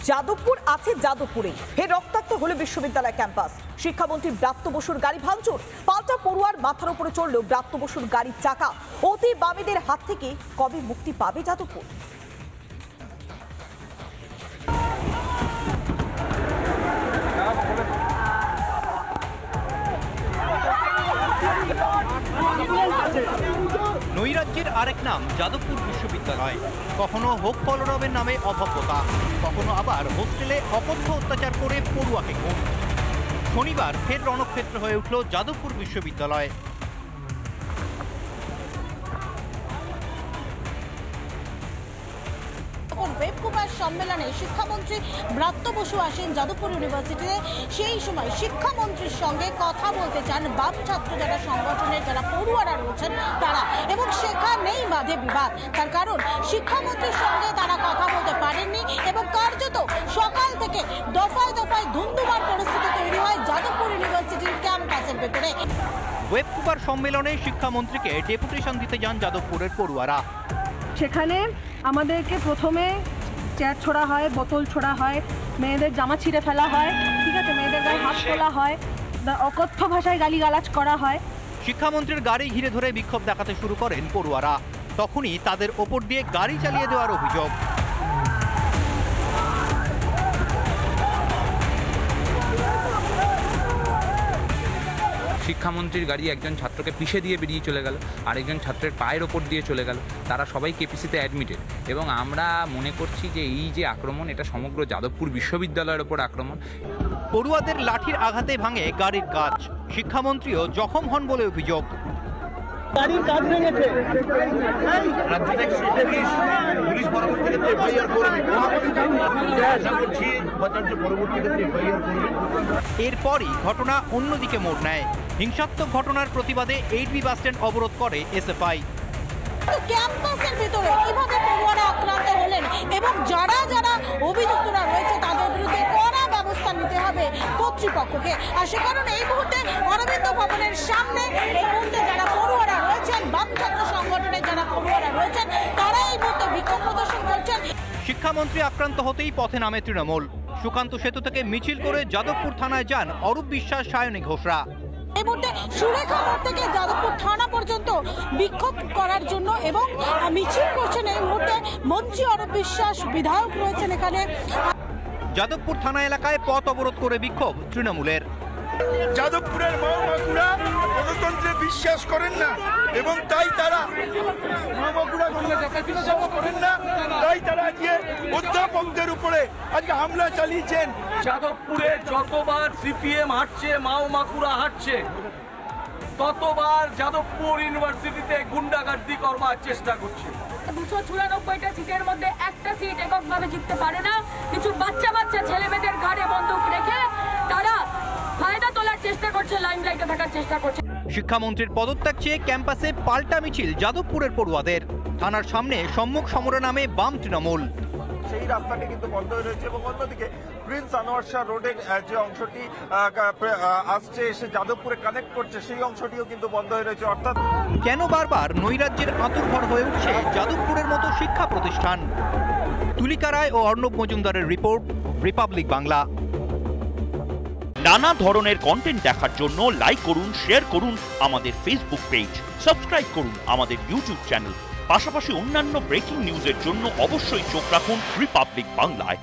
যাদবপুর আছে যাদবপুরে, হে রক্তাক্ত হলো বিশ্ববিদ্যালয় ক্যাম্পাস। শিক্ষামন্ত্রী ব্রাত্য বসুর গাড়ি ভাঙচুর, পাল্টা পড়ুয়ার মাথার উপরে চড়ল ব্রাত্য বসুর গাড়ির চাকা। অতি বামেদের হাত থেকে কবে মুক্তি পাবে যাদবপুর? নৈরাজ্যের আরেক নাম যাদবপুর বিশ্ববিদ্যালয়। কখনো হোক কলরবের নামে অভব্যতা, কখনো আবার হোস্টেলে অকথ্য অত্যাচার করে পড়ুয়াকে খুন। শনিবার ফের রণক্ষেত্র হয়ে উঠল যাদবপুর বিশ্ববিদ্যালয়। ওয়েবকুমার সম্মেলনে শিক্ষামন্ত্রী ব্রাত্য বসু আসেন যাদবপুর ইউনিভার্সিটিতে। সেই সময় শিক্ষামন্ত্রীর সঙ্গে কথা বলতে চান বাম ছাত্র যারা সংগঠনের যারা পড়ুয়ারা রয়েছেন তারা, এবং সেখানেই বাধে বিবাদ। তার কারণ শিক্ষামন্ত্রীর সঙ্গে তারা কথা বলতে পারেননি এবং কার্যত সকাল থেকে দফায় দফায় ধুন্ধুমার পরিস্থিতি তৈরি হয় যাদবপুর ইউনিভার্সিটির ক্যাম্পাসের ভেতরে। ওয়েবকুমার সম্মেলনে শিক্ষামন্ত্রীকে ডেপুটেশন দিতে যান যাদবপুরের পড়ুয়ারা। সেখানে আমাদেরকে প্রথমে চেয়ার ছোড়া হয়, বোতল ছোড়া হয়, মেয়েদের জামা ছিঁড়ে ফেলা হয়, ঠিক আছে, মেয়েদের গায়ে হাত তোলা হয়, অকথ্য ভাষায় গালিগালাজ করা হয়। শিক্ষামন্ত্রীর গাড়ি ঘিরে ধরে বিক্ষোভ দেখাতে শুরু করেন পড়ুয়ারা। তখনই তাদের ওপর দিয়ে গাড়ি চালিয়ে দেওয়ার অভিযোগ। শিক্ষামন্ত্রীর গাড়ি একজন ছাত্রকে পিষে দিয়ে বেরিয়ে চলে গেল, আরেকজন ছাত্রের পায়ের ওপর দিয়ে চলে গেল। তারা সবাই কেপিসিতে অ্যাডমিটেড এবং আমরা মনে করছি যে এই যে আক্রমণ, এটা সমগ্র যাদবপুর বিশ্ববিদ্যালয়ের ওপর আক্রমণ। পড়ুয়াদের লাঠির আঘাতে ভাঙে গাড়ির কাঁচ। শিক্ষামন্ত্রীও জখম হন বলে অভিযোগ। গাড়ির কাঁচ ভেঙেছে। এরপরই ঘটনা অন্যদিকে মোড় নেয়। হিংসাত্মক ঘটনার প্রতিবাদে 8B বাস স্ট্যান্ড অবরোধ করে এসএফআই। ক্যাম্পাসের ভিতরে কিভাবে পড়ুয়ারা আক্রান্ত হলেন এবং যারা যারা অভিযুক্তরা রয়েছে তাদের বিরুদ্ধে কড়া ব্যবস্থা নিতে হবে কর্তৃপক্ষকে। আর সে কারণে এই মুহূর্তে অরবিন্দ ভবনের সামনে এই মুহূর্তে যারা পড়ুয়ারা রয়েছেন, বাম ছাত্র সংগঠনের যারা পড়ুয়ারা রয়েছেন, তারা এই মুহূর্তে বিক্ষোভ প্রদর্শন করছেন। শিক্ষামন্ত্রী আক্রান্ত হতেই পথে নামে তৃণমূল। সুকান্ত সেতু থেকে মিছিল করে যাদবপুর থানায় যান অরূপ বিশ্বাস, সায়নী ঘোষরা। এই মুহূর্তে সুরেখা মোড় থেকে যাদবপুর থানা পর্যন্ত বিক্ষোভ করার জন্য এবং মিছিল করছেন এই মুহূর্তে মন্ত্রী অরূপ বিশ্বাস, বিধায়ক রয়েছেন এখানে। যাদবপুর থানা এলাকায় পথ অবরোধ করে বিক্ষোভ তৃণমূলের। যাদবপুরের মা-বাপুরা গণতন্ত্রে বিশ্বাস করেন না এবং তাই তারা করেন না, তাই তারা আজকে অধ্যাপকদের উপরে আজকে হামলা চালিয়েছেন। যাদবপুরে যতবার সিপিএম হাঁটছে, মাও-মাকুড়া হাঁটছে, ততবার যাদবপুর ইউনিভার্সিটিতে গুন্ডাগার্দি করবার চেষ্টা করছে। 294টা সিটের মধ্যে একটা সিট এককভাবে জিততে পারে না। কিছু বাচ্চা বাচ্চা ছেলে মেয়েদের ঘাড়ে বন্দুক রেখে তারা ফায়দা তোলার চেষ্টা করছে, লাইমলাইটে থাকার চেষ্টা করছে। শিক্ষামন্ত্রীর পদত্যাগ চেয়ে ক্যাম্পাসে পাল্টা মিছিল যাদবপুরের পড়ুয়াদের। থানার সামনে সম্মুখ সমরে নামে বাম তৃণমূল। সেই রাস্তাটি কিন্তু বন্ধ হয়ে রয়েছে এবং অন্যদিকে প্রিন্স আনোয়ার শাহ রোডের যে অংশটি আসছে এসে যাদবপুরে কানেক্ট করছে, সেই অংশটিও কিন্তু বন্ধ হয়ে রয়েছে। অর্থাৎ কেন বারবার নৈরাজ্যের আঁতুড়ঘর হয়ে উঠছে যাদবপুরের মতো শিক্ষা প্রতিষ্ঠান? তুলিকা রায় ও অর্ণব মজুমদারের রিপোর্ট, রিপাবলিক বাংলা। নানা ধরনের কন্টেন্ট দেখার জন্য লাইক করুন, শেয়ার করুন আমাদের ফেসবুক পেজ, সাবস্ক্রাইব করুন আমাদের ইউটিউব চ্যানেল। পাশাপাশি অন্যান্য ব্রেকিং নিউজের জন্য অবশ্যই চোখ রাখুন রিপাবলিক বাংলায়।